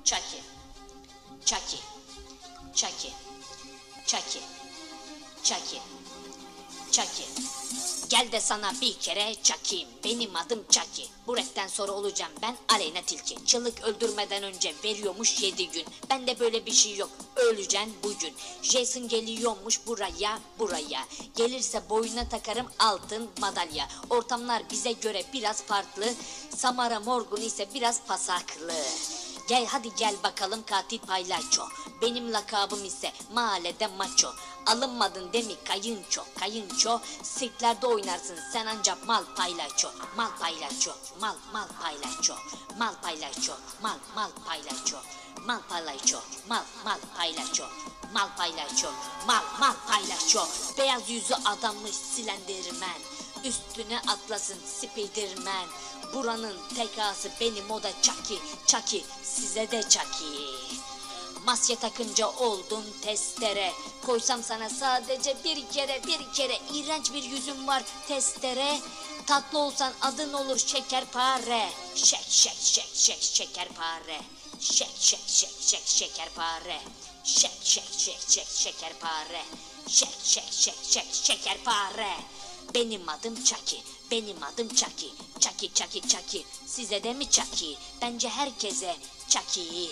Çaki, çaki, çaki, çaki, çaki, çaki. Gel de sana bir kere çakayım. Benim adım Çaki. Bu rapten sonra olacağım ben Aleyna Tilki. Çığlık öldürmeden önce veriyormuş 7 gün. Bende böyle bir şey yok. Öleceksin bugün. Jason geliyormuş buraya. Gelirse boynuna takarım altın madalya. Ortamlar bize göre biraz farklı. Samara Morgun ise biraz pasaklı. Gel hadi gel bakalım katil paylaço. Benim lakabım ise mahallede maço. Alınmadın değil mi kayınço, kayınço. Sirklerde oynarsın sen ancak mal paylaço. Mal paylaço, mal paylaço. Mal paylaço, mal paylaço. Mal paylaço, mal paylaço. Mal paylaço, mal paylaço. Beyaz yüzü adammış Slenderman. Üstüne atlasın Spiderman. Buranın tekası benim o da Çaki, size de Çaki. Maske takınca oldum testere. Koysam sana sadece bir kere. İğrenç bir yüzüm var testere. Tatlı olsan adın olur şekerpare. Şek şekerpare. Şek şekerpare. Şek şekerpare. Şek şekerpare. Benim adım Çaki. Çaki. Size de mi Çaki? Bence herkese Çaki.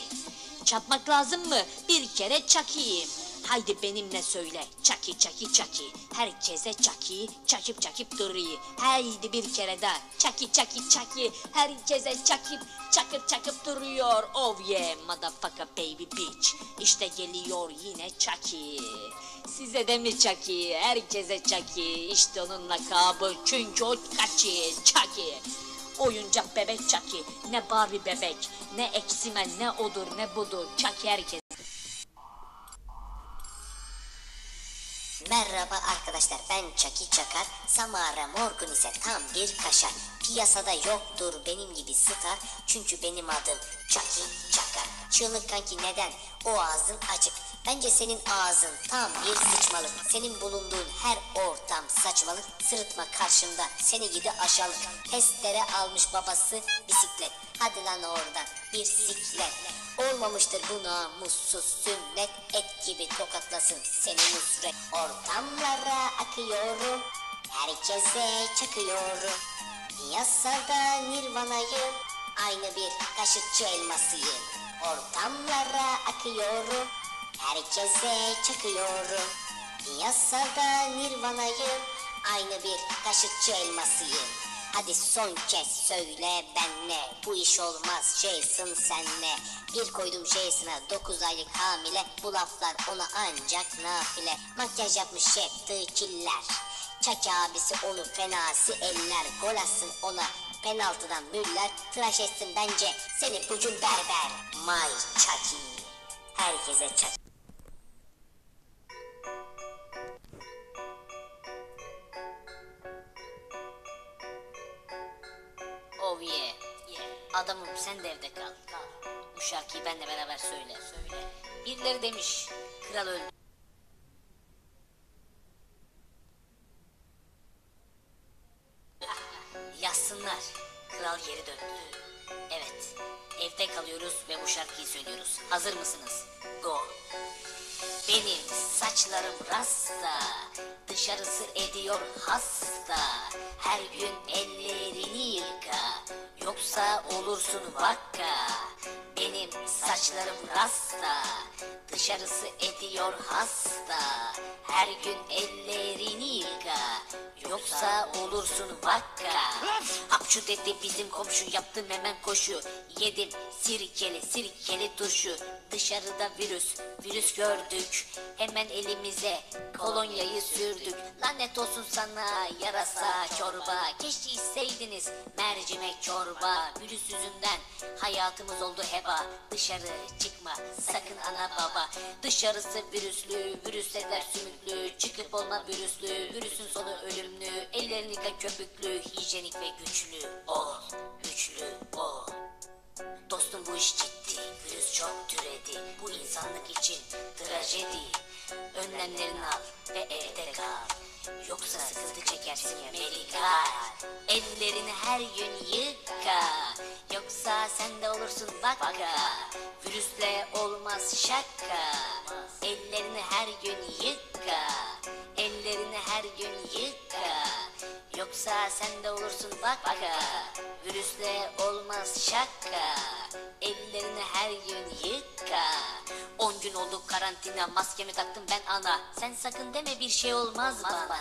Çapmak lazım mı? Bir kere çakayım. Haydi benimle söyle. Çaki. Herkese çaki. Çakıp duruyor. Haydi bir kere daha. Çaki. Herkese çakıp duruyor. Oh yeah motherfucker baby bitch. İşte geliyor yine Çaki. Size de mi Çaki? Herkese Çaki. İşte onun lakabı. Çünkü o Çaki. Oyuncak bebek Çaki. Ne Barbie bebek, ne Eksimen, ne odur ne budur. Çaki herkes. Merhaba arkadaşlar, ben Çaki Çakar. Samara Morgun ise tam bir kaşar. Piyasada yoktur benim gibi star. Çünkü benim adım Çaki Çakar. Çığlık kanki neden o ağzın açık? Bence senin ağzın tam bir sıçmalık. Senin bulunduğun her ortam saçmalık. Sırıtma karşımda seni gidi aşağılık. Testere almış babası bisiklet. Hadi lan oradan bir siklet. Olmamıştır bu namussuz sünnet. Et gibi tokatlasın seni nusret. Ortamlara akıyorum, herkese çakıyorum. Piyasada nirvanayım, aynı bir kaşıkçı elmasıyım. Ortamlara akıyorum, herkese çakıyorum. Piyasada nirvanayım, aynı bir kaşıkçı elmasıyım. Hadi son kez söyle benle, bu iş olmaz Jason senle. Bir koydum Jason'a 9 aylık hamile, bu laflar ona ancak nafile. Makyaj yapmış hep killer, Çaki abisi onu fenası eller. Gol atsın ona penaltıdan müller, tıraş etsin bence seni bugün berber. My Çaki, herkese Çaki. Oh yeah. Adamım sen de evde kal. Bu şarkıyı benle beraber söyle. Birileri demiş kral öldü. Yazsınlar. Kral geri döndü. Evet. Evde kalıyoruz ve bu şarkıyı söylüyoruz. Hazır mısınız? Go. Benim saçlarım rasta, dışarısı ediyor hasta. Her gün ellerini yıka, yoksa olursun vakka. Benim saçlarım rasta, dışarısı ediyor hasta. Her gün ellerini yıka, yoksa olursun vakka. Hapşu dedi bizim komşu, yaptım hemen koşu. Yedim sirkeli turşu. Dışarıda virüs gördük. Hemen elimize kolonyayı sürdük. Lanet olsun sana yarasa çorba. Keşke içseydiniz mercimek çorba. Virüs yüzünden hayatımız oldu heba. Dışarı çıkma sakın ana baba. Dışarısı virüslü, virüsler sümüklü. Çıkıp olma virüslü, virüsün sonu ölümlü. Ellerini yıka köpüklü, hijyenik ve güçlü ol. Dostum bu iş ciddi, virüs çok türedi. Bu insanlık için trajedi. Önlemlerini al ve evde kal, yoksa sıkıntı çekersin medikal. Ellerini her gün yıka, Yoksa sen de olursun vaka. Virüsle olmaz şaka. Ellerini her gün yıka. Ellerini her gün yıka. Yoksa sen de olursun vaka. Virüsle olmaz şaka. Ellerini her gün yıka. 10 gün oldu karantina, maskemi taktım ben ana. Sen sakın deme bir şey olmaz bana.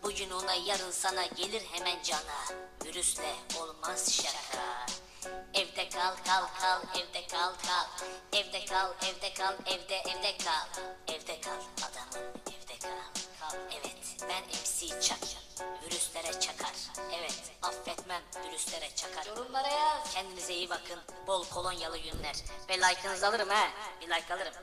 Bugün ona yarın sana gelir hemen cana. Virüsle olmaz şaka. Evde kal kal kal, evde kal kal. Evde kal, evde kal, evde kal. Evde kal adamım, evde kal. Evet, ben MC Chucky. Virüslere çakar. Evet, affetmem, virüslere çakar. Yorumlara yaz. Kendinize iyi bakın. Bol kolonyalı günler. Ve like'ınızı alırım ha. Bir like alırım.